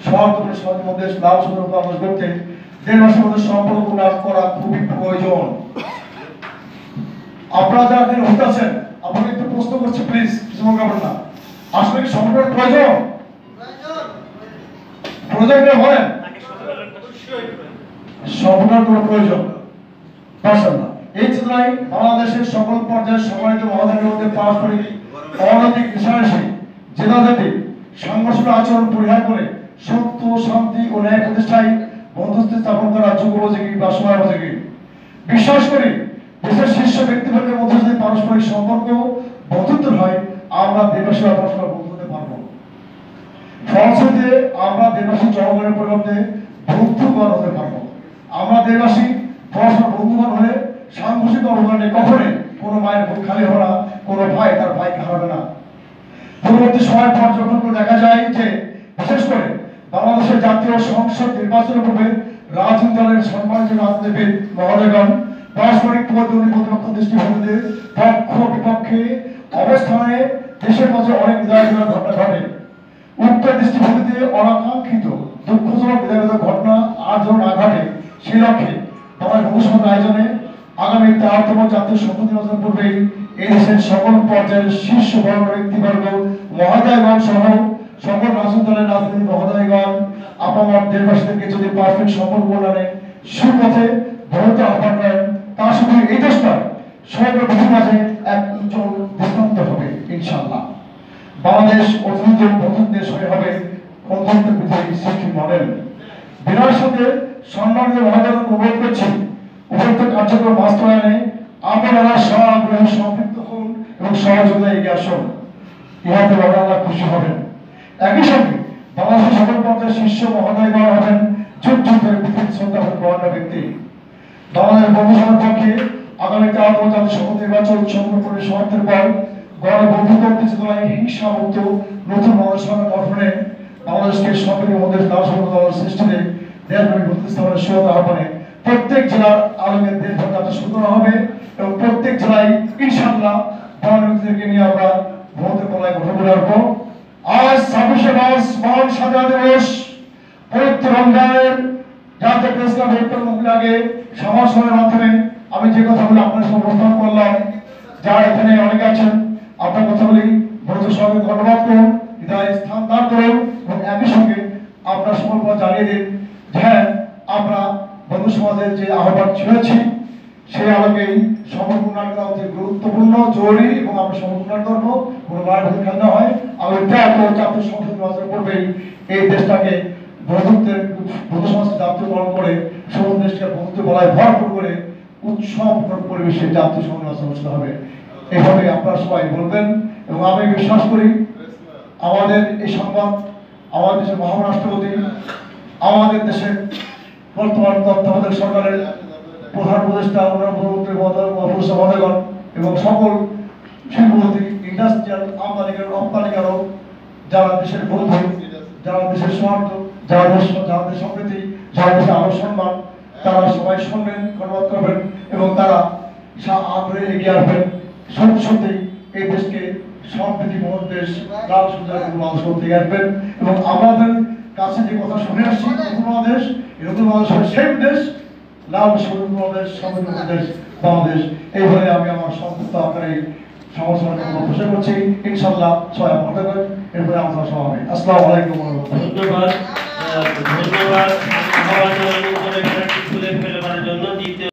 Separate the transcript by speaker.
Speaker 1: সহযোগী মধ্যে লাভ সুন্দর প্রকাশ করতে দেড় মাসের মধ্যে সম্পর্ক উন্নয়ন করা খুবই প্রয়োজন। আপনারা যারা এখানে হতে আছেন আপনাকে একটু প্রশ্ন করছি, প্লিজ কিছু মনে করবেন না। আসলে কি সম্পর্ক প্রয়োজন? প্রয়োজন করে বলেন সম্পর্ক প্রয়োজন না। এই চেতনায় বাংলাদেশের সকল পর্যায়ের সম্মানিত মহোদয়ের মধ্যে পারস্পরিক অনৈতিক মিশামিশি জেদাজেদি সংঘর্ষের আচরণ পরিহার করে সত্য শান্তি ও ন্যায় প্রতিষ্ঠায় বন্ধুত্ব স্থাপন করা যুগোপযোগী বা সময়োপযোগী। বিশ্বাস করি দেশের শীর্ষ ব্যক্তিবর্গের মধ্যে যদি পারস্পরিক সম্পর্ক বন্ধুত্ব হয় আমরা দেশবাসী পরস্পর বন্ধু হতে পারবো। ফলশ্রুতিতে আমরা দেশবাসী জনগণের পরিবর্তে বন্ধুগণ হতে পারবো। আমরা দেশবাসী পরস্পর বন্ধুগণ হলে সাংঘর্ষিক অবদানে কখনোই কোনো মায়ের বুক খালি হবে না, কোনো ভাই তার ভাইকে হারাবে না। পরবর্তী সময় পর্যবেক্ষণ করে দেখা যায় যে বিশেষ করে বাংলাদেশের জাতীয় সংসদ নির্বাচনের পূর্বে রাজনৈতিক দলের সম্মানিত রাজনীতিবিদ মহোদয়গণ পারস্পরিক প্রতিপক্ষ দৃষ্টিভঙ্গিতে পক্ষ বিপক্ষে অবস্থানে দেশের মাঝে অনেক বিদায়জনক ঘটনা ঘটে। উক্ত দৃষ্টিভঙ্গিতে অনাকাঙ্ক্ষিত দুঃখজনক বিদায়জনক ঘটনা আর যেন না ঘটে সেই লক্ষ্যে বাংলাদেশ ভবিষ্যৎ আয়োজনে আগামী 13তম জাতীয় সংসদ নির্বাচন পূর্বেই এই দেশের সকল পর্যায়ের শীর্ষ বড় ব্যক্তিবর্গ মহোদয়গণ সহ সকল রাজনৈতিক দলের রাজনীতি মহোদয়গণ আপামর দেশবাসীদেরকে যদি পারফেক্ট সম্পর্ক উন্নয়নে সুপথে ভৌত আহ্বান করেন তা শুধু এই দেশ নয় সমগ্র পৃথিবীর মাঝে এক উজ্জ্বল দৃষ্টান্ত হবে ইনশাআল্লাহ। বাংলাদেশ অতীত প্রথম দেশ হয়ে হবে বন্ধুত্ব পৃথিবীর সৃষ্টি মডেল। বিনয়ের সাথে সম্মানিত মহোদয়গণ অনুরোধ করছি উপযুক্ত কার্যক্রম বাস্তবায়নে আপনারা সআগ্রহে সম্পৃক্ত হন এবং সহযোগিতায় এগিয়ে আসুন। ইহাতে আল্লাহ খুশি হবেন। একই সঙ্গে বাংলাদেশের সকল পর্যায়ের শীর্ষ মহোদয়গণ হবেন যুগ যুগ ধরে পৃথিবীর শ্রদ্ধা প্রধান ব্যক্তি। বাংলাদেশ বন্ধুসভার পক্ষে আগামী 13তম জাতীয় সংসদ নির্বাচন সম্পর্কে সমাপ্তির পর গণবন্ধুত্ব চেতনায় হিংসা মুক্ত নতুন বাংলাদেশ গঠনে বাংলাদেশকে সম্পর্কের মধ্যে সৃষ্টিতে দেশব্যাপী বন্ধুত্ব স্থাপনের সহায়তা আহ্বানে প্রত্যেক জেলার আলোকের দেশভর যাত্রা শুরু করা হবে এবং প্রত্যেক জেলায় ইনশাআল্লাহ বাংলাদেশকে নিয়ে আমরা ভোটের পলায় গঠন করে রাখবো। আজ 26শে মার্চ মহান স্বাধীনতা দিবস পবিত্র রমজানের জাতীয় প্রেস ক্লাবের আগে সমাবেশের মাধ্যমে আমি যে কথাগুলো আপনার সামনে উপস্থাপন করলাম যারা এখানে অনেকে আছেন আপনার কথাগুলি ভোটের সঙ্গে ধন্যবাদ করুন, হৃদয়ে স্থান দান করুন এবং একই সঙ্গে আপনার সকলকে জানিয়ে দিন যে হ্যাঁ আমরা বন্ধু সমাজের যে আহ্বান ছেড়েছি সেই আলোকেই সম্পর্ক উন্নয়ন করা অতি গুরুত্বপূর্ণ জরুরি এবং আমরা সম্পর্ক উন্নয়ন করবো কোনো মায়ের ভূমিকা না হয় আমি জাতীয় সংসদ নির্বাচন করবেই এই দেশটাকে বন্ধুত্বের বন্ধু সমাজকে জাতীয়করণ করে সমস্ত দেশকে বন্ধুত্ব বলায় ভরপুর করে উৎসব পরিবেশে জাতীয় সংসদ নির্বাচন অনুষ্ঠিত হবে। এইভাবে আপনারা সবাই বলবেন এবং আমি বিশ্বাস করি আমাদের এই সংবাদ আমাদের দেশের মহারাষ্ট্রপতি আমাদের দেশের বর্তমান তত্ত্বাবধায়ক সরকারের প্রধান উপদেষ্টা প্রধানমন্ত্রী মহোদয়গণ এবং সকল শিল্পপতি ইন্ডাস্ট্রিয়াল আমদানিকারক যারা দেশের বন্ধু যারা দেশের স্বার্থ যারা দেশের সম্প্রীতি যারা দেশের আলো সম্মান তারা সবাই শুনবেন ধন্যবাদ করবেন এবং তারা আগ্রহে এগিয়ে আসবেন। সত্যি সত্যি এই দেশকে সম্প্রীতি মহৎ দেশ লাল সুন্দর মানুষ করতে আসবেন এবং আমাদের কাছে যে কথা শুনে আসছি নতুন বাংলাদেশ নতুন বাংলাদেশের সেই দেশ লাল সুন্দর বাংলাদেশ সমৃদ্ধ দেশ বাংলাদেশ। এইভাবে আমি আমার সংক্ষিপ্ত আকারে সমালোচনা ঘোষণা করছি ইনশাআল্লাহ সবাই ভালো থাকবেন। এরপরে আমরা সবাই আসসালামু আলাইকুম।
Speaker 2: ধন্যবাদ।